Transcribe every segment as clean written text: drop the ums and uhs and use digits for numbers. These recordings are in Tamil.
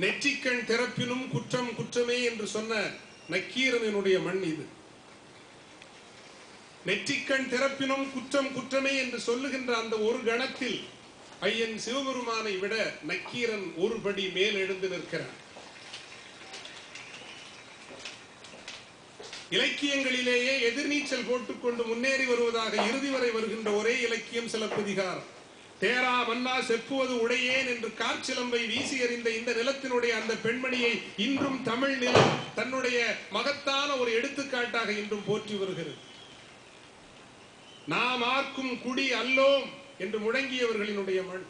நெற்றிக்கண் திறப்பினும் குற்றம் குற்றமே என்று சொன்ன நக்கீரனுடைய மண் இது. நெற்றிக்கண் திறப்பினும் குற்றம் குற்றமே என்று சொல்லுகின்ற அந்த ஒரு கணத்தில் ஐயன் சிவபெருமானை விட நக்கீரன் ஒரு படி மேல் எழுந்து நிற்கிறான். இலக்கியங்களிலேயே எதிர்நீச்சல் போட்டுக்கொண்டு முன்னேறி வருவதாக இறுதி வரை வருகின்ற ஒரே இலக்கியம் சிலப்பதிகாரம். தேரா மன்னா செப்புவது உடையேன் என்று காற்சிலம்பை வீசி எறிந்த இந்த நிலத்தினுடைய அந்த பெண்மணியை இன்றும் தமிழ் நிலம் தன்னுடைய மகத்தான ஒரு எடுத்துக்காட்டாக இன்றும் போற்றி வருகிறது. நாம் ஆர்க்கும் குடி அல்லோம் என்று முழங்கியவர்களினுடைய மண்.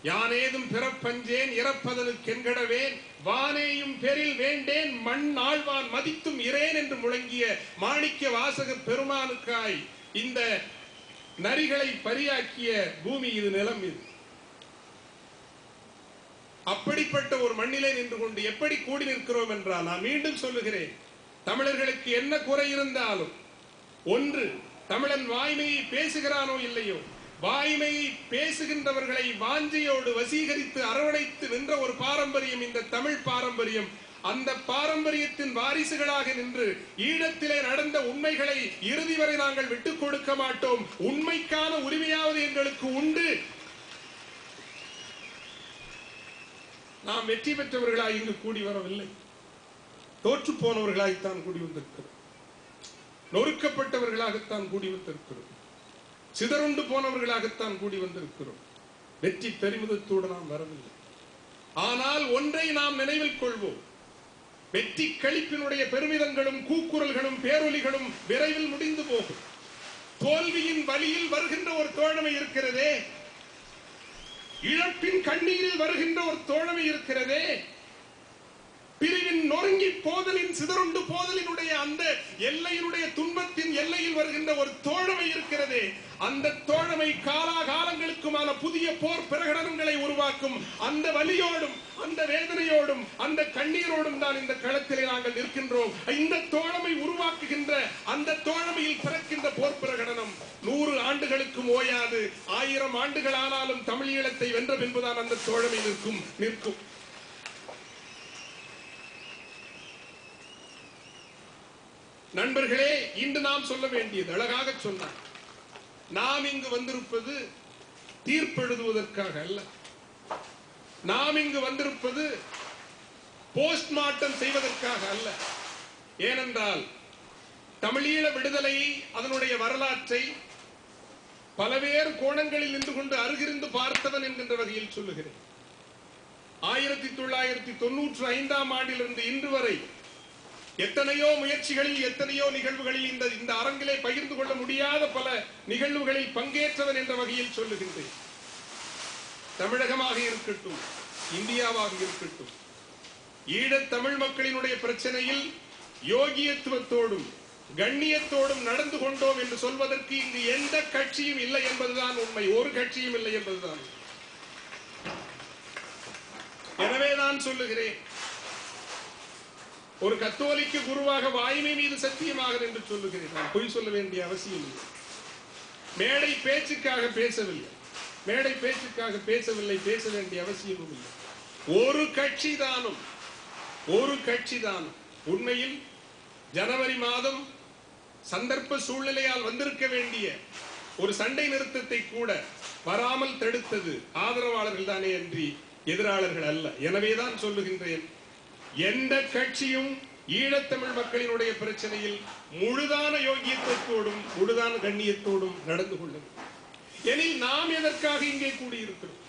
யானேதும் பிறப்பஞ்சேன் இறப்பதனுக்கு என்கடவேன் வானேயும் பெரில் வேண்டேன் மண் ஆழ்வான் மதித்தும் இரேன் என்று முழங்கிய மாணிக்க வாசக பெருமானுக்காய் இந்த நரிகளை பரியாக்கிய பூமி இது, நிலம் இது. அப்படிப்பட்ட ஒரு மண்ணிலே நின்று கொண்டு எப்படி கூடி நிற்கிறோம் என்றால், நான் மீண்டும் சொல்லுகிறேன், தமிழர்களுக்கு என்ன குறை இருந்தாலும் ஒன்று, தமிழன் வாய்மையை பேசுகிறானோ இல்லையோ, வாய்மையை பேசுகின்றவர்களை வாஞ்சையோடு வசீகரித்து அரவணைத்து நின்ற ஒரு பாரம்பரியம் இந்த தமிழ் பாரம்பரியம். அந்த பாரம்பரியத்தின் வாரிசுகளாக நின்று ஈழத்திலே நடந்த உண்மைகளை இறுதி வரை நாங்கள் விட்டுக் கொடுக்க மாட்டோம். உண்மைக்கான உரிமையாவது எங்களுக்கு உண்டு. நாம் வெற்றி பெற்றவர்களாய் இங்கு கூடி வரவில்லை, தோற்று போனவர்களாய்த்தான் கூடி வந்திருக்கிறோம், நொறுக்கப்பட்டவர்களாகத்தான் கூடி வந்திருக்கிறோம், சிதறுண்டு போனவர்களாகத்தான் கூடி வந்திருக்கிறோம். வெற்றி பெருமிதத்தோடு நாம் வரவில்லை. ஆனால் ஒன்றை நாம் நினைவில் கொள்வோம், வெற்றி களிப்பினுடைய பெருமிதங்களும் கூக்குரல்களும் பேரொலிகளும் விரைவில் முடிந்து போகும். தோல்வியின் வழியில் வருகின்ற ஒரு தோழமை இருக்கிறதே, இழப்பின் கண்ணீரில் வருகின்ற ஒரு தோழமை இருக்கிறதே, பிரிவின் நொறுங்கி போதலின் சிதறுண்டு போதலினுடைய அந்த எல்லையினுடைய துன்பத்தின் எல்லையில் வருகின்ற ஒரு தோழமை இருக்கிறதே, அந்த தோழமை காலாகாலங்களுக்குமான புதிய போர் பிரகடனங்களை உருவாக்கும். அந்த வலியோடும் அந்த வேதனையோடும் அந்த கண்ணீரோடும் தான் இந்த களத்திலே நாங்கள் நிற்கின்றோம். இந்த தோழமை உருவாக்குகின்ற அந்த தோழமையில் பிறக்கின்ற போர் பிரகடனம் 100 ஆண்டுகளுக்கும் ஓயாது. 1000 ஆண்டுகள் ஆனாலும் தமிழ் ஈழத்தை வென்ற பின்புதான் அந்த தோழமை நிற்கும். நண்பர்களே, இன்று நாம் சொல்ல வேண்டியது அழகாக சொன்னார். நாம் இங்கு வந்திருப்பது தீர்ப்பெழுதுவதற்காக அல்ல, நாம் இங்கு வந்திருப்பது போஸ்ட்மார்ட்டம் செய்வதற்காக அல்ல. ஏனென்றால் தமிழீழ விடுதலையை, அதனுடைய வரலாற்றை பலவேறு கோணங்களில் நின்று கொண்டு அருகிருந்து பார்த்தவன் என்கின்ற வகையில் சொல்லுகிறேன். 1995ஆம் ஆண்டிலிருந்து இன்று வரை எத்தனையோ முயற்சிகளில், எத்தனையோ நிகழ்வுகளில், இந்த அரங்கிலே பகிர்ந்து கொள்ள முடியாத பல நிகழ்வுகளில் பங்கேற்றவன் என்ற வகையில் சொல்லுகின்றேன். தமிழகமாக இருக்கட்டும், இந்தியாவாக இருக்கட்டும், ஈழத் தமிழ் மக்களினுடைய பிரச்சனையில் யோகியத்துவத்தோடும் கண்ணியத்தோடும் நடந்து கொண்டோம் என்று சொல்வதற்கு இங்கு எந்த கட்சியும் இல்லை என்பதுதான் உண்மை. ஒரு கட்சியும் இல்லை என்பதுதான். எனவே நான் சொல்லுகிறேன், ஒரு கத்தோலிக்க குருவாக வாய்மை மீது சத்தியமாக என்று சொல்லுகிறேன். நான் பொய் சொல்ல வேண்டிய அவசியம் இல்லை. மேடை பேச்சுக்காக பேசவில்லை, மேடை பேச்சுக்காக பேசவில்லை, பேச வேண்டிய அவசியமும் இல்லை. ஒரு கட்சி தானும் உண்மையில் ஜனவரி மாதம் சந்தர்ப்ப சூழ்நிலையால் வந்திருக்க வேண்டிய ஒரு சண்டை நிறுத்தத்தை கூட வராமல் தடுத்தது ஆதரவாளர்கள் தானே அன்றி எதிராளர்கள் அல்ல. எனவேதான் சொல்லுகின்றேன், எந்த கட்சியும் ஈழத்தமிழ் மக்களினுடைய பிரச்சனையில் முழுதான யோகியத்தோடும் முழுதான கண்ணியத்தோடும் நடந்து கொள்ளும். எனில் நாம் எதற்காக இங்கே கூடியிருக்கிறோம்?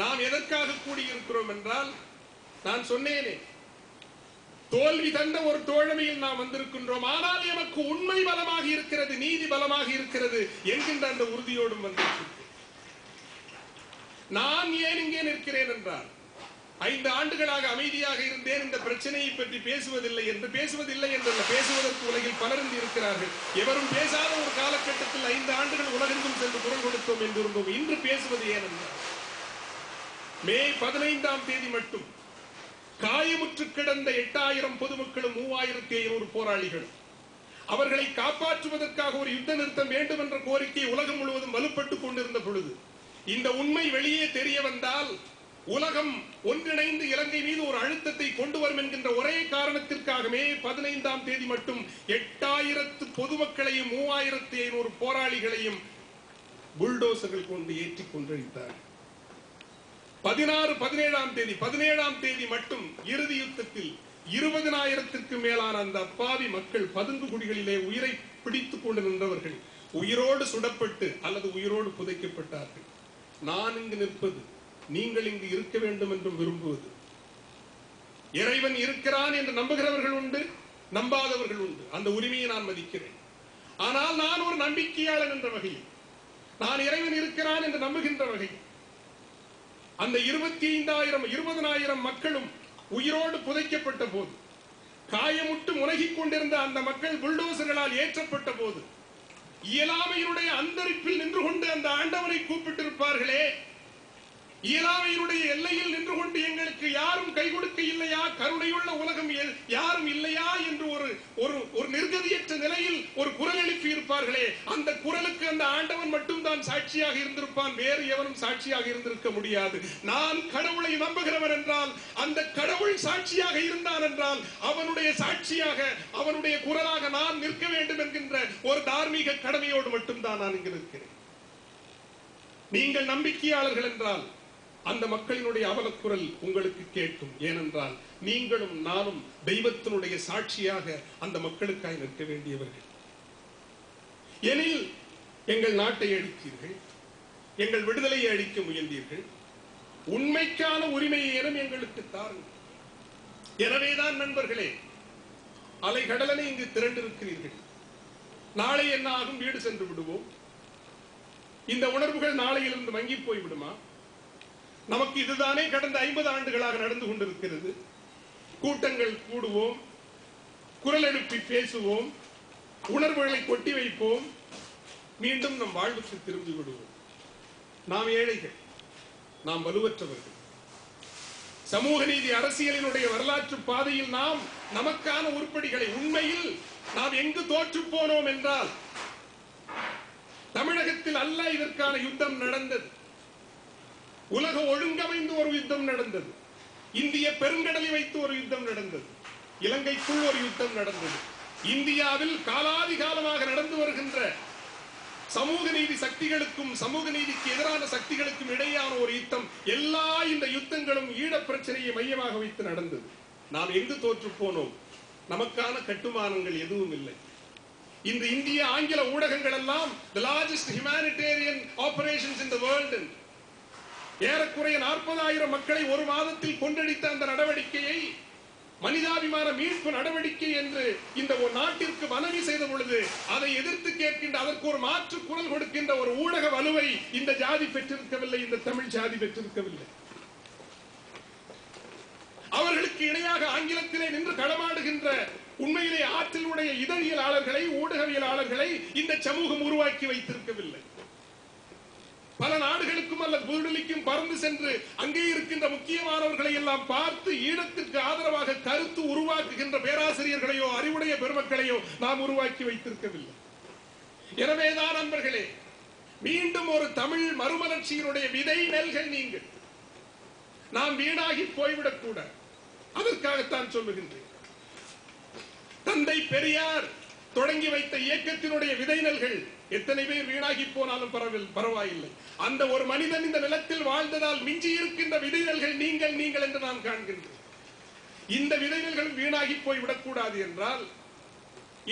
நாம் எதற்காக கூடியிருக்கிறோம் என்றால், நான் சொன்னேனே, தோல்வி தந்த ஒரு தோழமையில் நாம் வந்திருக்கின்றோம். ஆனால் எமக்கு உண்மை பலமாக இருக்கிறது, நீதி பலமாக இருக்கிறது என்கின்ற அந்த உறுதியோடும் வந்திருக்கிறேன். நான் ஏன் இங்கே நிற்கிறேன் என்றால், 5 ஆண்டுகளாக அமைதியாக இருந்தேன், இந்த பிரச்சனையை பற்றி பேசுவதில்லை என்றல்ல, பேசுவதற்கு உலகில் பலர் இருக்கிறார்கள். எவரும் பேசாத ஒரு காலகட்டத்தில் 5 ஆண்டுகள் உலகெங்கும் சென்று குரல் கொடுத்தோம் என்றிருந்தோம். இன்று பேசுவது ஏனென்றால், மே 15ஆம் தேதி மட்டும் காயமுற்று கிடந்த 8000 பொதுமக்களும் 3500 போராளிகளும், அவர்களை காப்பாற்றுவதற்காக ஒரு யுத்த நிறுத்தம் வேண்டும் என்ற கோரிக்கை உலகம் முழுவதும் வலுப்பட்டுக் கொண்டிருந்த பொழுது, இந்த உண்மை வெளியே தெரிய வந்தால் உலகம் ஒன்றிணைந்து இலங்கை மீது ஒரு அழுத்தத்தை கொண்டு வரும் என்கின்ற ஒரே காரணத்திற்காகவே 15ஆம் தேதி மட்டும் 8000 பொதுமக்களையும் 3500 போராளிகளையும் புல்டோசர்கள் கொண்டு ஏற்றி கொன்றழித்தார். 17ஆம் தேதி மட்டும் இறுதி யுத்தத்தில் 20,000க்கு மேலான அந்த அப்பாவி மக்கள் பதுங்கு குடிகளிலே உயிரை பிடித்துக் கொண்டு நின்றவர்கள் உயிரோடு சுடப்பட்டு அல்லது உயிரோடு புதைக்கப்பட்டார்கள். நான் இங்கு நிற்பது, நீங்கள் இங்கு இருக்க வேண்டும் என்றும் விரும்புவது. இறைவன் இருக்கிறான் என்று நம்புகிறவர்கள் உண்டு, நம்பாதவர்கள் உண்டு. அந்த உரிமையை நான் மதிக்கிறேன். ஆனால் நான் ஒரு நம்பிக்கையாளன் என்ற வகையில், நான் இறைவன் இருக்கிறான் என்று நம்புகின்ற வகையில், அந்த 20,000 மக்களும் உயிரோடு புதைக்கப்பட்ட போது, காயமுட்டு முனகிக் கொண்டிருந்த அந்த மக்கள் புல்டோசர்களால் ஏற்றப்பட்ட போது, இயலாமையினுடைய அந்தரிப்பில் நின்று கொண்டு அந்த ஆண்டவனை கூப்பிட்டிருப்பார்களே, இயலாமையினுடைய எல்லையில் நின்று கொண்டு எங்களுக்கு யாரும் கை கொடுக்க இல்லையா, கருணையுள்ள உலகம் யாரும் இல்லையா என்று ஒரு நிர்கதியற்ற நிலையில் ஒரு குரல் எழுப்பி இருப்பார்களே, அந்த குரலுக்கு அந்த ஆண்டவன் மட்டும் தான் சாட்சியாக இருந்திருப்பான், வேறு எவனும் சாட்சியாக இருந்திருக்க முடியாது. நான் கடவுளை நம்புகிறவன் என்றால், அந்த கடவுள் சாட்சியாக இருந்தான் என்றால், அவனுடைய சாட்சியாக, அவனுடைய குரலாக நான் நிற்க வேண்டும் என்கின்ற ஒரு தார்மீக கடமையோடு மட்டும்தான் நான் இங்கு நிற்கிறேன். நீங்கள் நம்பிக்கையாளர்கள் என்றால் அந்த மக்களினுடைய அவலக்குரல் உங்களுக்கு கேட்கும். ஏனென்றால் நீங்களும் நானும் தெய்வத்தினுடைய சாட்சியாக அந்த மக்களுக்காய் நிற்க வேண்டியவர்கள். எனில் எங்கள் நாட்டை அழித்தீர்கள், எங்கள் விடுதலையை அழிக்க முயன்றீர்கள், உண்மைக்கான உரிமையை எங்களுக்கு தாருங்கள். எனவேதான் நண்பர்களே, அலைகடலனை இங்கு திரண்டிருக்கிறீர்கள். நாளை என்ன ஆகும்? வீடு சென்று விடுவோம். இந்த உணர்வுகள் நாளையிலிருந்து மங்கி போய் விடுமா? நமக்கு இதுதானே கடந்த 50 ஆண்டுகளாக நடந்து கொண்டிருக்கிறது. கூட்டங்கள் கூடுவோம், குரல் எழுப்பி பேசுவோம், உணர்வுகளை கொட்டி வைப்போம், மீண்டும் நம் வாழ்வுக்கு திரும்பி விடுவோம். நாம் ஏழைகள், நாம் வலுவற்றவர்கள். சமூக நீதி அரசியலினுடைய வரலாற்று பாதையில் நாம் நமக்கான உருப்படிகளை, உண்மையில் நாம் எங்கு தோற்று போனோம் என்றால் தமிழகத்தில் அல்ல. இதற்கான யுத்தம் நடந்தது. உலக ஒழுங்கமைந்து ஒரு யுத்தம் நடந்தது. இந்திய பெருங்கடலை வைத்து ஒரு யுத்தம் நடந்தது. இலங்கைக்குள் ஒரு யுத்தம் நடந்தது. இந்தியாவில் காலாதி காலமாக நடந்து வருகின்ற சமூக நீதி சக்திகளுக்கும் சமூக நீதிக்கு எதிரான சக்திகளுக்கும் இடையான ஒரு யுத்தம். எல்லா இந்த யுத்தங்களும் ஈழ பிரச்சனையை மையமாக வைத்து நடந்தது. நாம் எங்கு தோற்று போனோம்? நமக்கான கட்டுமானங்கள் எதுவும் இல்லை. இந்த இந்திய ஆங்கில ஊடகங்கள் எல்லாம் the largest humanitarian operations in the world, ஏறக்குறைய 40,000 மக்களை ஒரு மாதத்தில் கொன்றடித்த அந்த நடவடிக்கையை மனிதாபிமான மீட்பு நடவடிக்கை என்று இந்த ஒரு நாட்டிற்கு மனவி செய்த பொழுது அதை எதிர்த்து கேட்கின்ற, அதற்கு ஒரு மாற்று குரல் கொடுக்கின்ற ஒரு ஊடக வலுவை இந்த ஜாதி பெற்றிருக்கவில்லை, இந்த தமிழ் ஜாதி பெற்றிருக்கவில்லை. அவர்களுக்கு இணையாக ஆங்கிலத்திலே நின்று களமாடுகின்ற உண்மையிலே ஆற்றல் உடைய இதழியலாளர்களை, ஊடகவியலாளர்களை இந்த சமூகம் உருவாக்கி வைத்திருக்கவில்லை. பல நாடுகளுக்கும் அல்லது புதுடெல்லிக்கும் பறந்து சென்று அங்கே இருக்கின்ற முக்கியமானவர்களை எல்லாம் பார்த்து ஈழத்திற்கு ஆதரவாக கருத்து உருவாக்குகின்ற பேராசிரியர்களையோ அறிவுடைய பெருமக்களையோ நாம் உருவாக்கி வைத்திருக்கவில்லை. எனவேதான் நண்பர்களே, மீண்டும் ஒரு தமிழ் மறுமலர்ச்சியினுடைய விதை நெல்கள் நீங்கள். நாம் வீணாகி போய்விடக் கூடாது. அதற்காகத்தான் சொல்லுகின்றேன். தந்தை பெரியார் தொடங்கி வைத்த இயக்கத்தினுடைய விதை நெல்கள் எத்தனை பேர் வீணாகி போனாலும் பரவாயில்லை. அந்த ஒரு மனிதன் இந்த நிலத்தில் வாழ்ந்ததால் மிஞ்சி இருக்கின்ற விதை நெல்கள் நீங்கள் என்று நான் காண்கின்றேன். இந்த விதை நெல்கள் வீணாகி போய் விடக்கூடாது என்றால்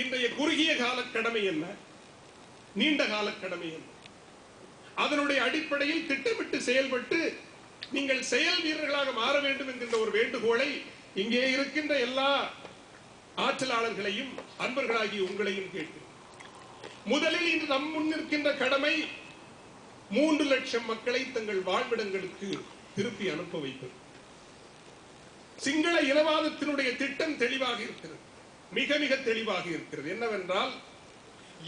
இன்றைய குறுகிய கால கடமை என்ன, நீண்ட கால கடமை என்ன? அதனுடைய அடிப்படையில் திட்டமிட்டு செயல்பட்டு நீங்கள் செயல் வீரர்களாக மாற வேண்டும் என்கின்ற ஒரு வேண்டுகோளை இங்கே இருக்கின்ற எல்லா ஆற்றலாளர்களையும் அன்பர்களாகி உங்களையும் கேட்கிறேன். முதலில் இன்று நம் முன் நிற்கின்ற கடமை 3 லட்சம் மக்களை தங்கள் வாழ்விடங்களுக்கு திருப்பி அனுப்ப வைப்பது. சிங்கள இனவாதத்தினுடைய திட்டம் தெளிவாக இருக்கிறது, மிக மிக தெளிவாக இருக்கிறது. என்னவென்றால்,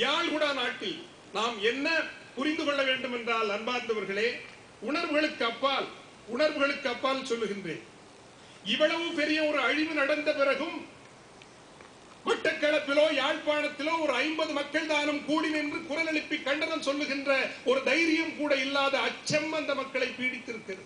யாழ்குடா நாட்டில் நாம் என்ன புரிந்து கொள்ள வேண்டும் என்றால், அன்பார்ந்தவர்களே, உணர்வுகளுக்கு அப்பால் சொல்லுகின்றேன். இவ்வளவு பெரிய ஒரு அழிவு நடந்த பிறகும் மட்டக்களப்பிலோ யாழ்ப்பாணத்திலோ ஒரு 50 மக்கள் தானும் கூடி நின்று குரல் எழுப்பி கண்டனம் சொல்லுகின்ற ஒரு தைரியம் கூட இல்லாத அச்சம் அந்த மக்களை பீடித்திருக்கிறது.